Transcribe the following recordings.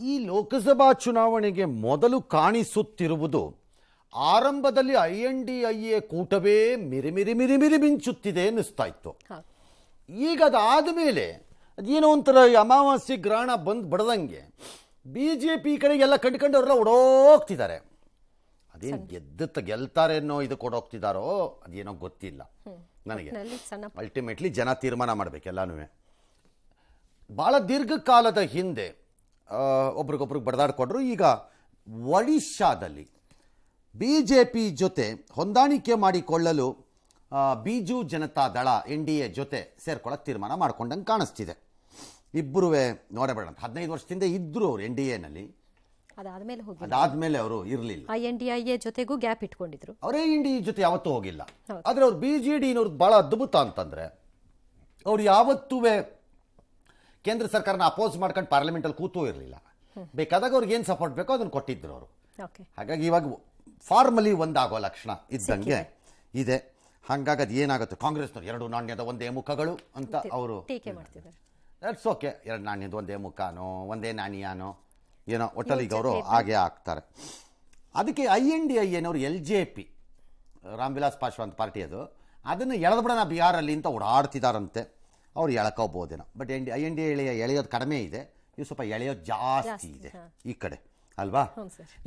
ಈ ಲೋಕಸಭಾ ಚುನಾವಣೆಗೆ ಮೊದಲು ಕಾಣಿಸುತ್ತಿರುವುದು ಆರಂಭದಲ್ಲಿ INDIA ಕೂಟವೇ ಮಿರಿಮಿರಿ ಮಿಂಚುತ್ತಿದೆ ಅನ್ನಿಸ್ತಾ ಇತ್ತು. ಈಗ ಅದಾದ ಮೇಲೆ ಅದೇನೋ ಒಂಥರ ಅಮಾವಾಸ್ಯೆ ಗ್ರಹಣ ಬಂದು ಬಡದಂಗೆ BJP ಕಡೆಗೆಲ್ಲ ಕಂಡುಕೊಂಡವರೆಲ್ಲ ಓಡೋಗ್ತಿದ್ದಾರೆ. ಅದೇನು ಗೆಲ್ತಾರೆ ಅನ್ನೋ ಇದು ಕೊಡೋಗ್ತಿದ್ದಾರೋ ಅದೇನೋ ಗೊತ್ತಿಲ್ಲ ನನಗೆ. ಅಲ್ಟಿಮೇಟ್ಲಿ ಜನ ತೀರ್ಮಾನ ಮಾಡಬೇಕೆಲ್ಲನೂ. ಭಾಳ ದೀರ್ಘಕಾಲದ ಹಿಂದೆ ಒಬ್ರಿಗೊಬ್ರಿಗೆ ಬಡದಾಡ್ಕೊಂಡ್ರು. ಈಗ ಒಡಿಶಾದಲ್ಲಿ BJP ಜೊತೆ ಹೊಂದಾಣಿಕೆ ಮಾಡಿಕೊಳ್ಳಲು ಬಿಜು ಜನತಾ ದಳ NDA ಜೊತೆ ಸೇರ್ಕೊಳ್ಳೋಕೆ ತೀರ್ಮಾನ ಮಾಡ್ಕೊಂಡಂಗೆ ಕಾಣಿಸ್ತಿದೆ. ಇಬ್ಬರೂ ನೋಡಬೇಡ 15 ವರ್ಷದಿಂದ ಇದ್ದರು ಅವರು NDAನಲ್ಲಿ. ಅದಾದ್ಮೇಲೆ ಅವರು ಇರಲಿಲ್ಲ. INDIA ಜೊತೆಗೂ ಗ್ಯಾಪ್ ಇಟ್ಕೊಂಡಿದ್ರು. ಅವರೇ NDA ಜೊತೆ ಯಾವತ್ತೂ ಹೋಗಿಲ್ಲ. ಆದರೆ ಅವ್ರು BJDನವ್ರದ್ದು ಭಾಳ ಅದ್ಭುತ ಅಂತಂದರೆ ಅವ್ರು ಯಾವತ್ತೂ ಕೇಂದ್ರ ಸರ್ಕಾರನ ಅಪೋಸ್ ಮಾಡ್ಕೊಂಡು ಪಾರ್ಲಿಮೆಂಟಲ್ಲಿ ಕೂತೂ ಇರಲಿಲ್ಲ. ಬೇಕಾದಾಗ ಅವ್ರಿಗೆ ಏನು ಸಪೋರ್ಟ್ ಬೇಕೋ ಅದನ್ನು ಕೊಟ್ಟಿದ್ರು ಅವರು. ಹಾಗಾಗಿ ಇವಾಗ ಫಾರ್ಮಲಿ ಒಂದಾಗೋ ಲಕ್ಷಣ ಇದ್ದಂಗೆ ಇದೆ. ಹಾಗಾಗಿ ಅದು ಏನಾಗುತ್ತೆ, ಕಾಂಗ್ರೆಸ್ನವ್ರು 2 ನಾಣ್ಯದ ಒಂದೇ ಮುಖಗಳು ಅಂತ ಅವರು ಟೀಕೆ ಮಾಡ್ತಿದ್ದಾರೆ. That's okay. 2 ನಾಣ್ಯದ ಒಂದೇ ಮುಖನೋ ಒಂದೇ ನಾಣ್ಯನೋ ಏನೋ ಒಟ್ಟಲ್ಲಿಗೆ ಅವರು ಹಾಗೆ ಆಗ್ತಾರೆ. ಅದಕ್ಕೆ INDIAನವರು LJP ರಾಮ್ ವಿಲಾಸ್ ಪಾಸ್ವಾನ್ ಪಾರ್ಟಿ ಅದನ್ನು ಎಳೆದ್ಬಿಡೋಣ ಬಿಹಾರಲ್ಲಿ ಅಂತ ಓಡಾಡ್ತಿದ್ದಾರಂತೆ. ಅವ್ರು ಎಳ್ಕೋಬೋದೇನೋ. ಬಟ್ INDIA ಎಳೆಯೋದು ಕಡಿಮೆ ಇದೆ, ಇವು ಸ್ವಲ್ಪ ಎಳೆಯೋದು ಜಾಸ್ತಿ ಇದೆ ಈ ಕಡೆ ಅಲ್ವಾ?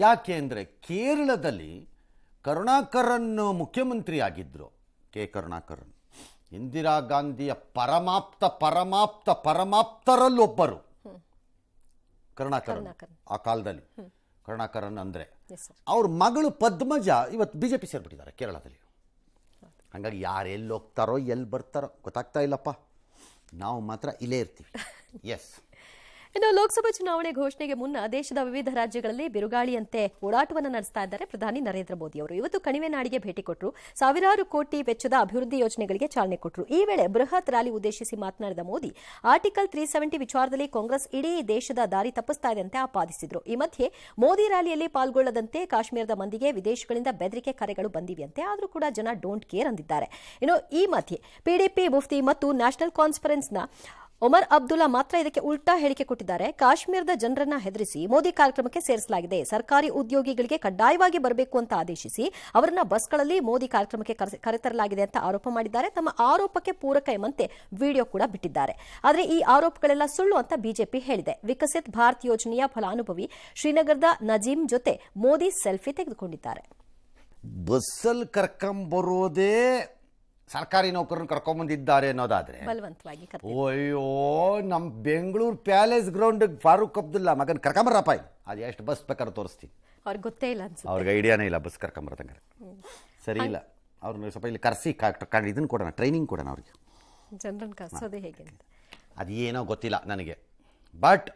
ಯಾಕೆ ಅಂದರೆ ಕೇರಳದಲ್ಲಿ ಕರುಣಾಕರನ್ ಮುಖ್ಯಮಂತ್ರಿ ಆಗಿದ್ದರು. ಕರುಣಾಕರನ್ ಇಂದಿರಾ ಗಾಂಧಿಯ ಪರಮಾಪ್ತರಲ್ಲೊಬ್ಬರು ಕರುಣಾಕರನ್. ಆ ಕಾಲದಲ್ಲಿ ಕರುಣಾಕರನ್ ಅಂದರೆ ಅವ್ರ ಮಗಳು ಪದ್ಮಜ ಇವತ್ತು BJP ಸೇರ್ಬಿಟ್ಟಿದ್ದಾರೆ ಕೇರಳದಲ್ಲಿ. ಹಾಗಾಗಿ ಯಾರು ಎಲ್ಲಿ ಹೋಗ್ತಾರೋ ಎಲ್ಲಿ ಬರ್ತಾರೋ ಗೊತ್ತಾಗ್ತಾ ಇಲ್ಲಪ್ಪ. ನಾವು ಮಾತ್ರ ಇಲ್ಲೇ ಇರ್ತೀವಿ. ಎಸ್. ಇನ್ನು ಲೋಕಸಭಾ ಚುನಾವಣೆ ಘೋಷಣೆಗೆ ಮುನ್ನ ದೇಶದ ವಿವಿಧ ರಾಜ್ಯಗಳಲ್ಲಿ ಬಿರುಗಾಳಿಯಂತೆ ಓಡಾಟವನ್ನು ನಡೆಸ್ತಾ ಇದ್ದಾರೆ ಪ್ರಧಾನಿ ನರೇಂದ್ರ ಮೋದಿ ಅವರು. ಇವತ್ತು ಕಣಿವೆನಾಡಿಗೆ ಭೇಟಿ ಕೊಟ್ಟರು. ಸಾವಿರಾರು ಕೋಟಿ ವೆಚ್ಚದ ಅಭಿವೃದ್ಧಿ ಯೋಜನೆಗಳಿಗೆ ಚಾಲನೆ ಕೊಟ್ಟರು. ಈ ವೇಳೆ ಬೃಹತ್ ರ್ಯಾಲಿ ಉದ್ದೇಶಿಸಿ ಮಾತನಾಡಿದ ಮೋದಿ ಆರ್ಟಿಕಲ್ 370 ವಿಚಾರದಲ್ಲಿ ಕಾಂಗ್ರೆಸ್ ಇಡೀ ದೇಶದ ದಾರಿ ತಪ್ಪಿಸ್ತಾ ಇದೆ ಅಂತ ಆಪಾದಿಸಿದರು. ಈ ಮಧ್ಯೆ ಮೋದಿ ರ್ಯಾಲಿಯಲ್ಲಿ ಪಾಲ್ಗೊಳ್ಳದಂತೆ ಕಾಶ್ಮೀರದ ಮಂದಿಗೆ ವಿದೇಶಗಳಿಂದ ಬೆದರಿಕೆ ಕರೆಗಳು ಬಂದಿವೆಯಂತೆ. ಆದರೂ ಕೂಡ ಜನ ಡೋಂಟ್ ಕೇರ್ ಅಂದಿದ್ದಾರೆ. ಇನ್ನು ಈ ಮಧ್ಯೆ PDP ಮುಫ್ತಿ ಮತ್ತು ನ್ಯಾಷನಲ್ ಕಾನ್ಫರೆನ್ಸ್ನ ಒಮರ್ ಅಬ್ದುಲ್ಲಾ ಮಾತ್ರ ಇದಕ್ಕೆ ಉಲ್ಟಾ ಹೇಳಿಕೆ ಕೊಟ್ಟಿದ್ದಾರೆ. ಕಾಶ್ಮೀರದ ಜನರನ್ನ ಹೆದರಿಸಿ ಮೋದಿ ಕಾರ್ಯಕ್ರಮಕ್ಕೆ ಸೇರಿಸಲಾಗಿದೆ. ಸರ್ಕಾರಿ ಉದ್ಯೋಗಿಗಳಿಗೆ ಕಡ್ಡಾಯವಾಗಿ ಬರಬೇಕು ಅಂತ ಆದೇಶಿಸಿ ಅವರನ್ನ ಬಸ್ಗಳಲ್ಲಿ ಮೋದಿ ಕಾರ್ಯಕ್ರಮಕ್ಕೆ ಕರೆತರಲಾಗಿದೆ ಅಂತ ಆರೋಪ ಮಾಡಿದ್ದಾರೆ. ತಮ್ಮ ಆರೋಪಕ್ಕೆ ಪೂರಕ ಎಂಬಂತೆ ವಿಡಿಯೋ ಕೂಡ ಬಿಟ್ಟಿದ್ದಾರೆ. ಆದರೆ ಈ ಆರೋಪಗಳೆಲ್ಲ ಸುಳ್ಳು ಅಂತ BJP ಹೇಳಿದೆ. ವಿಕಸಿತ್ ಭಾರತ್ ಯೋಜನೆಯ ಫಲಾನುಭವಿ ಶ್ರೀನಗರದ ನಜೀಮ್ ಜೊತೆ ಮೋದಿ ಸೆಲ್ಫಿ ತೆಗೆದುಕೊಂಡಿದ್ದಾರೆ. ಬಸ್ಸಲ್ಲಿ ಕರ್ಕೊಂಬರೋದೇ ಸರ್ಕಾರಿ ನೌಕರನ್ನು ಕರ್ಕೊಂಬಂದಿದ್ದಾರೆ ಅನ್ನೋದಾದ್ರೆ ಬಲವಂತವಾಗಿ ಅಯ್ಯೋ, ನಮ್ಮ ಬೆಂಗಳೂರು ಪ್ಯಾಲೇಸ್ ಗ್ರೌಂಡ್ ಫಾರೂಕ್ ಅಬ್ದುಲ್ಲಾ ಮಗನ್ ಕರ್ಕೊಂಬರಪ್ಪ. ಅದು ಎಷ್ಟು ಬಸ್ ಬೇಕಾದ್ರೆ ತೋರಿಸ್ತೀನಿ. ಅವ್ರಿಗೆ ಗೊತ್ತೇ ಇಲ್ಲ ಅನ್ಸುತ್ತೆ. ಅವ್ರಿಗೆ ಐಡಿಯಾನೇ ಇಲ್ಲ ಬಸ್ ಕರ್ಕೊಂಬರದಂಗೆ. ಸರಿ ಇಲ್ಲ, ಅವ್ರನ್ನ ಸ್ವಲ್ಪ ಇಲ್ಲಿ ಕರೆಸಿ ಇದನ್ನು ಕೊಡೋಣ, ಟ್ರೈನಿಂಗ್ ಕೊಡೋಣ ಅವ್ರಿಗೆ. ಜನರನ್ನು ಕರ್ಸೋದೇ ಹೇಗೆ ಅದೇನೋ ಗೊತ್ತಿಲ್ಲ ನನಗೆ. ಬಟ್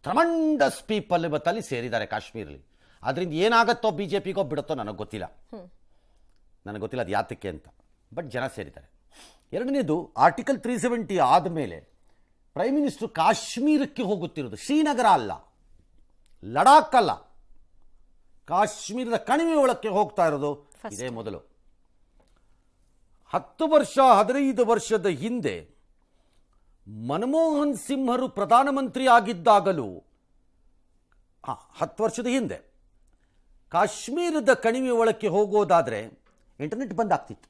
ಟ್ರಮಂಡಸ್ ಪೀಪಲ್ ಇವತ್ತಲ್ಲಿ ಸೇರಿದ್ದಾರೆ ಕಾಶ್ಮೀರಲ್ಲಿ. ಅದರಿಂದ ಏನಾಗತ್ತೋ BJPಗೋ ಬಿಡುತ್ತೋ ನನಗೆ ಗೊತ್ತಿಲ್ಲ ಅದು ಯಾತಕ್ಕೆ ಅಂತ. ಬಟ್ ಜನ ಸೇರಿದ್ದಾರೆ. ಎರಡನೇದು ಆರ್ಟಿಕಲ್ 370 ಆದಮೇಲೆ ಪ್ರೈಮ್ ಮಿನಿಸ್ಟರ್ ಕಾಶ್ಮೀರಕ್ಕೆ ಹೋಗುತ್ತಿರೋದು. ಶ್ರೀನಗರ ಅಲ್ಲ, ಲಡಾಖ್ ಅಲ್ಲ, ಕಾಶ್ಮೀರದ ಕಣಿವೆ ಒಳಕ್ಕೆ ಹೋಗ್ತಾ ಇರೋದು ಇದೇ ಮೊದಲು. 15 ವರ್ಷದ ಹಿಂದೆ ಮನಮೋಹನ್ ಸಿಂಹರು ಪ್ರಧಾನಮಂತ್ರಿ ಆಗಿದ್ದಾಗಲೂ 10 ವರ್ಷದ ಹಿಂದೆ ಕಾಶ್ಮೀರದ ಕಣಿವೆ ಒಳಕ್ಕೆ ಹೋಗೋದಾದರೆ ಇಂಟರ್ನೆಟ್ ಬಂದಾಗ್ತಿತ್ತು.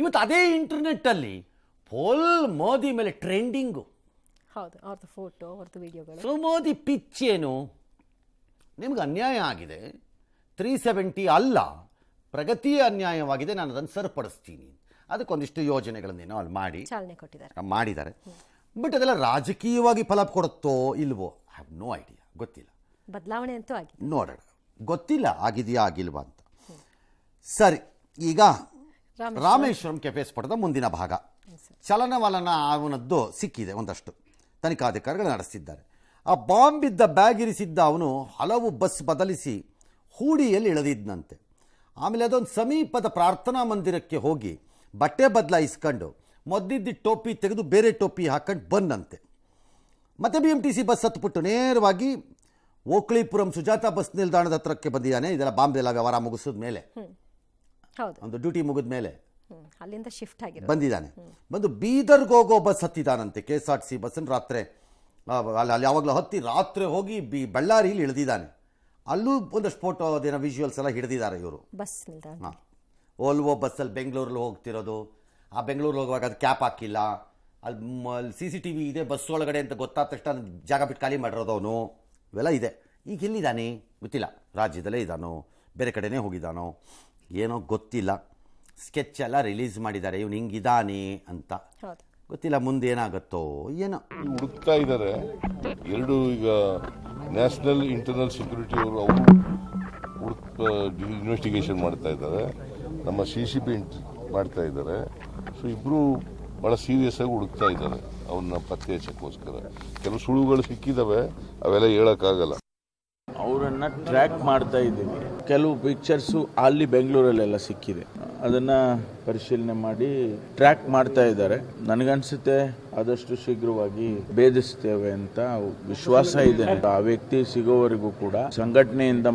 ಇವತ್ತು ಅದೇ ಇಂಟರ್ನೆಟ್ ಅಲ್ಲಿ ಫುಲ್ ಮೋದಿ ಮೇಲೆ ಟ್ರೆಂಡಿಂಗು. ಅವ್ರದ್ದು ಫೋಟೋ, ಅವ್ರದ್ದು ವಿಡಿಯೋಗಳು. ಸೊ ಮೋದಿ ಪಿಚ್ ಏನು? ನಿಮ್ಗೆ ಅನ್ಯಾಯ ಆಗಿದೆ. 370 ಅಲ್ಲ, ಪ್ರಗತಿಯ ಅನ್ಯಾಯವಾಗಿದೆ, ನಾನು ಅದನ್ನು ಸರಿಪಡಿಸ್ತೀನಿ. ಅದಕ್ಕೊಂದಿಷ್ಟು ಯೋಜನೆಗಳನ್ನೇನೋ ಅಲ್ಲಿ ಮಾಡಿದ್ದಾರೆ. ಬಟ್ ಅದೆಲ್ಲ ರಾಜಕೀಯವಾಗಿ ಫಲ ಕೊಡುತ್ತೋ ಇಲ್ವೋ ಐ ಹ್ಯಾವ್ ನೋ ಐಡಿಯಾ. ಗೊತ್ತಿಲ್ಲ. ಬದಲಾವಣೆ ಅಂತೂ ಆಗಿದೆ, ನೋಡೋಣ. ಗೊತ್ತಿಲ್ಲ ಆಗಿದೆಯಾ ಆಗಿಲ್ವಾ ಅಂತ. ಸರಿ, ಈಗ ರಾಮೇಶ್ವರಂ ಕೆಫೆ ಸ್ಫೋಟದ ಮುಂದಿನ ಭಾಗ. ಚಲನವಲನ ಅವನದ್ದು ಸಿಕ್ಕಿದೆ. ಒಂದಷ್ಟು ತನಿಖಾಧಿಕಾರಿಗಳು ನಡೆಸಿದ್ದಾರೆ. ಆ ಬಾಂಬ್ ಇದ್ದ ಬ್ಯಾಗ್ ಇರಿಸಿದ್ದ ಅವನು ಹಲವು ಬಸ್ ಬದಲಿಸಿ ಹೂಡಿಯಲ್ಲಿ ಇಳಿದಿದ್ದಂತೆ. ಆಮೇಲೆ ಅದೊಂದು ಸಮೀಪದ ಪ್ರಾರ್ಥನಾ ಮಂದಿರಕ್ಕೆ ಹೋಗಿ ಬಟ್ಟೆ ಬದಲಾಯಿಸ್ಕೊಂಡು ಮೊದಲಿದ್ದ ಟೋಪಿ ತೆಗೆದು ಬೇರೆ ಟೋಪಿ ಹಾಕೊಂಡು ಬಂದಂತೆ. ಮತ್ತೆ BMTC ಬಸ್ ಹತ್ಬಿಟ್ಟು ನೇರವಾಗಿ ಓಕ್ಳಿಪುರಂ ಸುಜಾತಾ ಬಸ್ ನಿಲ್ದಾಣದ ಹತ್ರಕ್ಕೆ ಬಂದಿದ್ದಾನೆ. ಇದೆಲ್ಲ ಬಾಂಬೆಲ್ಲ ವ್ಯವಹಾರ ಮುಗಿಸಿದ ಮೇಲೆ, ಒಂದು ಡ್ಯೂಟಿ ಮುಗಿದ ಮೇಲೆ ಅಲ್ಲಿಂದ ಶಿಫ್ಟ್ ಆಗಿ ಬಂದಿದ್ದಾನೆ. ಬಂದು ಬೀದರ್ಗೆ ಹೋಗೋ ಬಸ್ ಹತ್ತಿದ್ದಾನಂತೆ. KSRTC ಬಸ್ ರಾತ್ರಿ ಅಲ್ಲಿ ಯಾವಾಗಲೂ ಹತ್ತಿ ರಾತ್ರಿ ಹೋಗಿ ಬಳ್ಳಾರಿಯಲ್ಲಿ ಇಳಿದಿದ್ದಾನೆ. ಅಲ್ಲೂ ಒಂದಷ್ಟು ಫೋಟೋ ಅದೇನೋ ವಿಜುವಲ್ಸ್ ಎಲ್ಲ ಹಿಡಿದಿದ್ದಾರೆ ಇವರು. ಬಸ್ ನಿಲ್ದಾಣ. ಹಾಂ, ಓಲ್ವೋ ಬಸ್ಸಲ್ಲಿ ಬೆಂಗಳೂರಲ್ಲಿ ಹೋಗ್ತಿರೋದು. ಆ ಬೆಂಗಳೂರಲ್ಲಿ ಹೋಗುವಾಗ ಅದು ಕ್ಯಾಪ್ ಹಾಕಿಲ್ಲ. ಅಲ್ಲಿ CCTV ಇದೆ ಬಸ್ ಒಳಗಡೆ ಅಂತ ಗೊತ್ತಾದ ತಕ್ಷಣ ಜಾಗ ಬಿಟ್ಟು ಖಾಲಿ ಮಾಡಿರೋದು ಅವನು. ಇವೆಲ್ಲ ಇದೆ. ಈಗ ಎಲ್ಲಿದ್ದಾನೆ ಗೊತ್ತಿಲ್ಲ, ರಾಜ್ಯದಲ್ಲೇ ಇದ್ದಾನೋ ಬೇರೆ ಕಡೆನೇ ಹೋಗಿದ್ದಾನೋ ಏನೋ ಗೊತ್ತಿಲ್ಲ. ಸ್ಕೆಚ್ ಎಲ್ಲ ರಿಲೀಸ್ ಮಾಡಿದ್ದಾರೆ ಇವನು ಹಿಂಗಿದ್ದಾನೆ ಅಂತ. ಗೊತ್ತಿಲ್ಲ ಮುಂದೆ ಏನಾಗುತ್ತೋ ಏನೋ. ಹುಡುಕ್ತಾ ಇದ್ದಾರೆ. ಎರಡು ಈಗ ನ್ಯಾಷನಲ್ ಇಂಟರ್ನಲ್ ಸೆಕ್ಯೂರಿಟಿ ಅವರು ಇನ್ವೆಸ್ಟಿಗೇಷನ್ ಮಾಡ್ತಾ ಇದ್ದಾರೆ. ನಮ್ಮ CCB ಮಾಡ್ತಾ ಇದ್ದಾರೆ. ಸೊ ಇಬ್ರು ಬಹಳ ಸೀರಿಯಸ್ ಆಗಿ ಹುಡುಕ್ತಾ ಇದ್ದಾರೆ ಅವನ್ನ ಪತ್ತೆ ಹಚ್ಚಕ್ಕೋಸ್ಕರ. ಕೆಲವು ಸುಳುಗಳು ಸಿಕ್ಕಿದಾವೆ, ಅವೆಲ್ಲ ಹೇಳಕ್ಕಾಗಲ್ಲ. ಅವರನ್ನ ಟ್ರ್ಯಾಕ್ ಮಾಡ್ತಾ ಇದ್ದೀವಿ. ಕೆಲವು ಪಿಕ್ಚರ್ಸು ಅಲ್ಲಿ ಬೆಂಗಳೂರಲ್ಲೆಲ್ಲ ಸಿಕ್ಕಿದೆ, ಅದನ್ನ ಪರಿಶೀಲನೆ ಮಾಡಿ ಟ್ರ್ಯಾಕ್ ಮಾಡ್ತಾ ಇದ್ದಾರೆ. ನನಗನ್ಸುತ್ತೆ ಆದಷ್ಟು ಶೀಘ್ರವಾಗಿ ಭೇದಿಸ್ತೇವೆ ಅಂತ ವಿಶ್ವಾಸ ಇದೆ. ಆ ವ್ಯಕ್ತಿ ಸಿಗೋವರೆಗೂ ಕೂಡ ಸಂಘಟನೆಯಿಂದ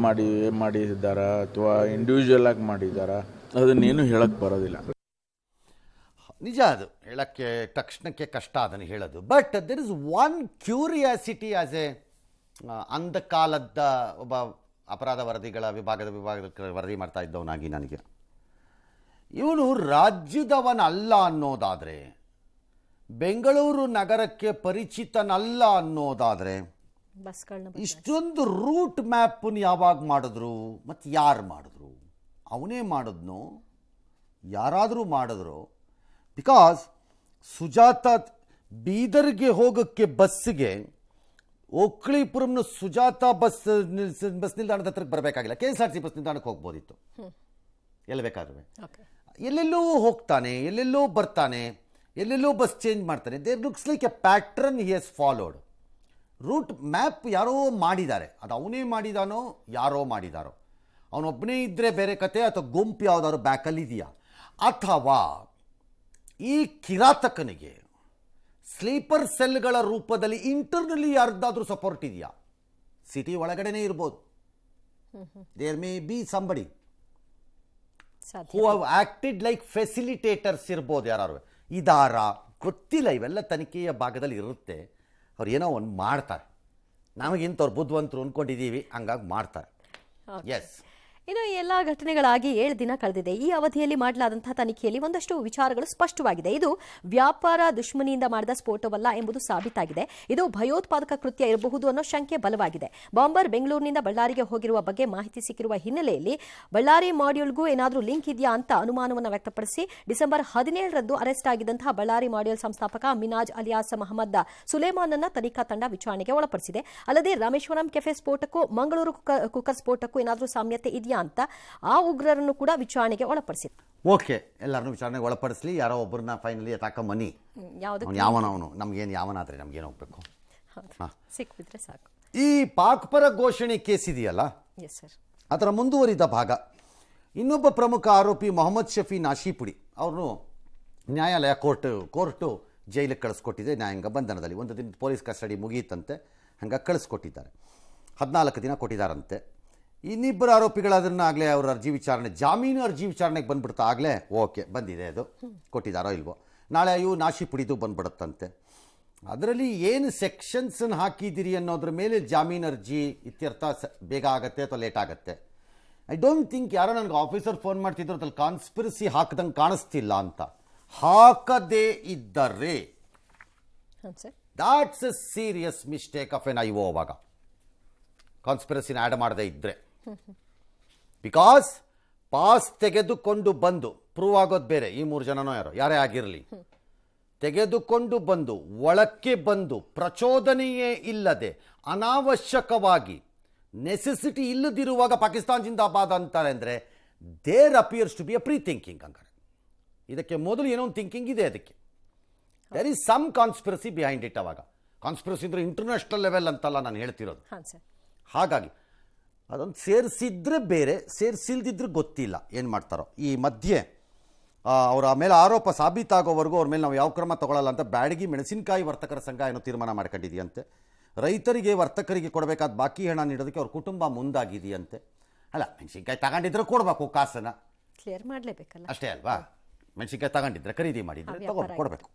ಮಾಡಿದ್ದಾರಾ ಅಥವಾ ಇಂಡಿವಿಜುವಲ್ ಆಗಿ ಮಾಡಿದ್ದಾರಾ ಅದನ್ನೇನು ಹೇಳಕ್ ಬರೋದಿಲ್ಲ. ನಿಜ, ಅದು ಹೇಳಕ್ಕೆ ತಕ್ಷಣಕ್ಕೆ ಕಷ್ಟ ಅದನ್ನು ಹೇಳೋದು. But there is one curiosity as a ಅಂಧಕಾಲದ ಒಬ್ಬ ಅಪರಾಧ ವಿಭಾಗದ ವರದಿ ಮಾಡ್ತಾ ಇದ್ದವನಾಗಿ ನನಗೆ ಇವನು ರಾಜ್ಯದವನಲ್ಲ ಅನ್ನೋದಾದರೆ, ಬೆಂಗಳೂರು ನಗರಕ್ಕೆ ಪರಿಚಿತನಲ್ಲ ಅನ್ನೋದಾದರೆ, ಇಷ್ಟೊಂದು ರೂಟ್ ಮ್ಯಾಪನ್ನು ಯಾವಾಗ ಮಾಡಿದ್ರು ಮತ್ತು ಯಾರು ಮಾಡಿದ್ರು? ಅವನೇ ಮಾಡಿದ್ನೋ ಯಾರಾದರೂ ಮಾಡಿದ್ರು? ಬಿಕಾಸ್ ಸುಜಾತ ಬೀದರ್ಗೆ ಹೋಗೋಕ್ಕೆ ಬಸ್ಸಿಗೆ ಓಕ್ಳಿಪುರಂನ ಸುಜಾತ ಬಸ್ ನಿಲ್ದಾಣದ ಹತ್ರಕ್ಕೆ ಬರಬೇಕಾಗಿಲ್ಲ, KSRTC ಬಸ್ ನಿಲ್ದಾಣಕ್ಕೆ ಹೋಗ್ಬೋದಿತ್ತು. ಎಲ್ಲಿ ಬೇಕಾದ್ರೂ ಎಲ್ಲೆಲ್ಲೋ ಹೋಗ್ತಾನೆ, ಎಲ್ಲೆಲ್ಲೋ ಬರ್ತಾನೆ, ಎಲ್ಲೆಲ್ಲೋ ಬಸ್ ಚೇಂಜ್ ಮಾಡ್ತಾನೆ. There looks like a pattern he has followed. Route map ಯಾರೋ ಮಾಡಿದ್ದಾರೆ, ಅದು ಅವನೇ ಮಾಡಿದಾನೋ ಯಾರೋ ಮಾಡಿದಾರೋ, ಅವನೊಬ್ಬನೇ ಇದ್ದರೆ ಬೇರೆ ಕತೆ, ಅಥವಾ ಗುಂಪು ಯಾವುದಾದ್ರು ಬ್ಯಾಕಲ್ಲಿ ಇದೆಯಾ, ಅಥವಾ ಈ ಕಿರಾತಕನಿಗೆ ಸ್ಲೀಪರ್ ಸೆಲ್ಗಳ ರೂಪದಲ್ಲಿ ಇಂಟರ್ನಲಿ ಯಾರ್ದಾದ್ರೂ ಸಪೋರ್ಟ್ ಇದೆಯಾ? ಸಿಟಿ ಒಳಗಡೆನೇ ಇರ್ಬೋದು. There may be somebody who have acted like facilitators ಇರ್ಬೋದು. ಯಾರು ಇದಾರ ಗೊತ್ತಿಲ್ಲ. ಇವೆಲ್ಲ ತನಿಖೆಯ ಭಾಗದಲ್ಲಿ ಇರುತ್ತೆ. ಅವ್ರು ಏನೋ ಒಂದು ಮಾಡ್ತಾರೆ. ನಮಗಿಂತವ್ರು ಬುದ್ಧಿವಂತರು ಅಂದ್ಕೊಂಡಿದ್ದೀವಿ, ಹಂಗಾಗಿ ಮಾಡ್ತಾರೆ. ಎಸ್. ಇನ್ನು ಈ ಎಲ್ಲ ಘಟನೆಗಳಾಗಿ 7 ದಿನ ಕಳೆದಿದೆ. ಈ ಅವಧಿಯಲ್ಲಿ ಮಾಡಲಾದಂತಹ ತನಿಖೆಯಲ್ಲಿ ಒಂದಷ್ಟು ವಿಚಾರಗಳು ಸ್ಪಷ್ಟವಾಗಿದೆ. ಇದು ವ್ಯಾಪಾರ ದುಶ್ಮನಿಯಿಂದ ಮಾಡಿದ ಸ್ಫೋಟವಲ್ಲ ಎಂಬುದು ಸಾಬೀತಾಗಿದೆ. ಇದು ಭಯೋತ್ಪಾದಕ ಕೃತ್ಯ ಇರಬಹುದು ಅನ್ನೋ ಶಂಕೆ ಬಲವಾಗಿದೆ. ಬಾಂಬರ್ ಬೆಂಗಳೂರಿನಿಂದ ಬಳ್ಳಾರಿಗೆ ಹೋಗಿರುವ ಬಗ್ಗೆ ಮಾಹಿತಿ ಸಿಕ್ಕಿರುವ ಹಿನ್ನೆಲೆಯಲ್ಲಿ ಬಳ್ಳಾರಿ ಮಾಡ್ಯೂಲ್ಗೂ ಏನಾದರೂ ಲಿಂಕ್ ಇದೆಯಾ ಅಂತ ಅನುಮಾನವನ್ನು ವ್ಯಕ್ತಪಡಿಸಿ ಡಿಸೆಂಬರ್ 17ರಂದು ಅರೆಸ್ಟ್ ಆಗಿದ್ದಂತಹ ಬಳ್ಳಾರಿ ಮಾಡ್ಯೂಲ್ ಸಂಸ್ಥಾಪಕ ಮಿನಾಜ್ ಅಲಿಯಾಸ್ ಮಹಮ್ಮದ್ ಸುಲೇಮಾನ್ ಅನ್ನ ತನಿಖಾ ತಂಡ ವಿಚಾರಣೆಗೆ ಒಳಪಡಿಸಿದೆ. ಅಲ್ಲದೆ ರಾಮೇಶ್ವರಂ ಕೆಫೆ ಸ್ಫೋಟಕ್ಕೂ ಮಂಗಳೂರು ಕುಕ್ಕರ್ ಸ್ಫೋಟಕ್ಕೂ ಏನಾದರೂ ಸಾಮ್ಯತೆ ಇದೆಯಾ ಅಂತ ಆ ಉಗ್ರರನ್ನು ಕೂಡ ವಿಚಾರಣೆಗೆ ಒಳಪಡಿಸಿದೆ. ಓಕೆ, ಎಲ್ಲರನ್ನು ವಿಚಾರಣೆಗೆ ಒಳಪಡಿಸಲಿ. ಯಾರೋ ಒಬ್ಬರನ್ನ ಫೈನಲಿ ತಾಕಮ್ಮನಿ, ಯಾವನವನು ನಮ್ಗೇನು ಯಾವನಾದ್ರೆ ನಮ್ಗೇನು ಹೋಗ್ಬೇಕು, ಸಿಕ್ಬಿಟ್ರೆ ಸಾಕು. ಈ ಪಾಕ್ಪರ ಘೋಷಣೆ ಕೇಸ್ ಇದೆಯಲ್ಲ, ಅದರ ಮುಂದುವರಿದ ಭಾಗ. ಇನ್ನೊಬ್ಬ ಪ್ರಮುಖ ಆರೋಪಿ ಮೊಹಮ್ಮದ್ ಶಫಿ ನಾಶಿಪುಡಿ ಅವ್ರನ್ನು ನ್ಯಾಯಾಲಯ ಕೋರ್ಟು ಜೈಲಿಗೆ ಕಳಿಸ್ಕೊಟ್ಟಿದೆ. ನ್ಯಾಯಾಂಗ ಬಂಧನದಲ್ಲಿ 1 ದಿನ ಪೊಲೀಸ್ ಕಸ್ಟಡಿ ಮುಗಿಯಿತಂತೆ, ಹಂಗೆ ಕಳಿಸ್ಕೊಟ್ಟಿದ್ದಾರೆ. 14 ದಿನ ಕೊಟ್ಟಿದ್ದಾರಂತೆ. ಇನ್ನಿಬ್ಬರು ಆರೋಪಿಗಳದನ್ನು ಆಗಲೇ ಅವ್ರ ಅರ್ಜಿ ವಿಚಾರಣೆ, ಜಾಮೀನು ಅರ್ಜಿ ವಿಚಾರಣೆಗೆ ಬಂದ್ಬಿಡ್ತಾ ಆಗಲೇ ಓಕೆ ಬಂದಿದೆ, ಅದು ಕೊಟ್ಟಿದ್ದಾರೋ ಇಲ್ವೋ, ನಾಳೆ ಇವು ನಾಶಿಪುಡಿದು ಬಂದ್ಬಿಡುತ್ತಂತೆ. ಅದರಲ್ಲಿ ಏನು ಸೆಕ್ಷನ್ಸನ್ನು ಹಾಕಿದ್ದೀರಿ ಅನ್ನೋದ್ರ ಮೇಲೆ ಜಾಮೀನು ಅರ್ಜಿ ಇತ್ಯರ್ಥ ಬೇಗ ಆಗುತ್ತೆ ಅಥವಾ ಲೇಟ್ ಆಗುತ್ತೆ. ಐ ಡೋಂಟ್ ಥಿಂಕ್ ಯಾರೋ ನನಗೆ ಆಫೀಸರ್ ಫೋನ್ ಮಾಡ್ತಿದ್ರು ಅದ್ರಲ್ಲಿ ಕಾನ್ಸ್ಪಿರಸಿ ಹಾಕ್ದಂಗೆ ಕಾಣಿಸ್ತಿಲ್ಲ ಅಂತ. ಹಾಕದೇ ಇದ್ದರೆ that's A serious mistake of N IO. ಅವಾಗ ಕಾನ್ಸ್ಪಿರಸಿನ ಆ್ಯಡ್ ಮಾಡದೇ ಇದ್ದರೆ, ಬಿಕಾಸ್ ಪಾಸ್ ತೆಗೆದುಕೊಂಡು ಬಂದು ಪ್ರೂವ್ ಆಗೋದು ಬೇರೆ. ಈ 3 ಜನನೋ ಯಾರೇ ಆಗಿರಲಿ, ತೆಗೆದುಕೊಂಡು ಬಂದು ಒಳಕ್ಕೆ ಬಂದು ಪ್ರಚೋದನೆಯೇ ಇಲ್ಲದೆ ಅನಾವಶ್ಯಕವಾಗಿ ನೆಸೆಸಿಟಿ ಇಲ್ಲದಿರುವಾಗ ಪಾಕಿಸ್ತಾನ ಜಿಂದಾಬಾದ್ ಅಂತಾರೆ ಅಂದರೆ there appears to be a pre thinking. ಹಂಗಾರೆ ಇದಕ್ಕೆ ಮೊದಲು ಏನೋ ಒಂದು ಥಿಂಕಿಂಗ್ ಇದೆ. ಅದಕ್ಕೆ there is some conspiracy behind it. ಅವಾಗ ಕಾನ್ಸ್ಪಿರಸಿ ಅಂದರೆ ಇಂಟರ್ನ್ಯಾಷನಲ್ ಲೆವೆಲ್ ಅಂತಲ್ಲ ನಾನು ಹೇಳ್ತಿರೋದು. ಹಾಗಾಗಿ ಅದೊಂದು ಸೇರಿಸಿದ್ರೆ ಬೇರೆ, ಸೇರಿಸಿಲ್ದಿದ್ರೆ ಗೊತ್ತಿಲ್ಲ ಏನು ಮಾಡ್ತಾರೋ. ಈ ಮಧ್ಯೆ ಅವರ ಮೇಲೆ ಆರೋಪ ಸಾಬೀತಾಗೋವರೆಗೂ ಅವ್ರ ಮೇಲೆ ನಾವು ಯಾವ ಕ್ರಮ ತಗೊಳ್ಳಲ್ಲ ಅಂತ ಬ್ಯಾಡಗಿ ಮೆಣಸಿನಕಾಯಿ ವರ್ತಕರ ಸಂಘ ಏನೋ ತೀರ್ಮಾನ ಮಾಡ್ಕೊಂಡಿದೆಯಂತೆ. ರೈತರಿಗೆ ವರ್ತಕರಿಗೆ ಕೊಡಬೇಕಾದ ಬಾಕಿ ಹಣ ನೀಡೋದಕ್ಕೆ ಅವ್ರ ಕುಟುಂಬ ಮುಂದಾಗಿದೆಯಂತೆ. ಅಲ್ಲ, ಮೆಣಸಿನ್ಕಾಯಿ ತಗೊಂಡಿದ್ರೆ ಕೊಡಬೇಕು, ಕಾಸನ್ನು ಕ್ಲಿಯರ್ ಮಾಡಲೇಬೇಕಲ್ಲ, ಅಷ್ಟೇ ಅಲ್ವಾ. ಮೆಣಸಿನ್ಕಾಯಿ ತಗೊಂಡಿದ್ರೆ ಖರೀದಿ ಮಾಡಿದ್ರೆ ಕೊಡಬೇಕು.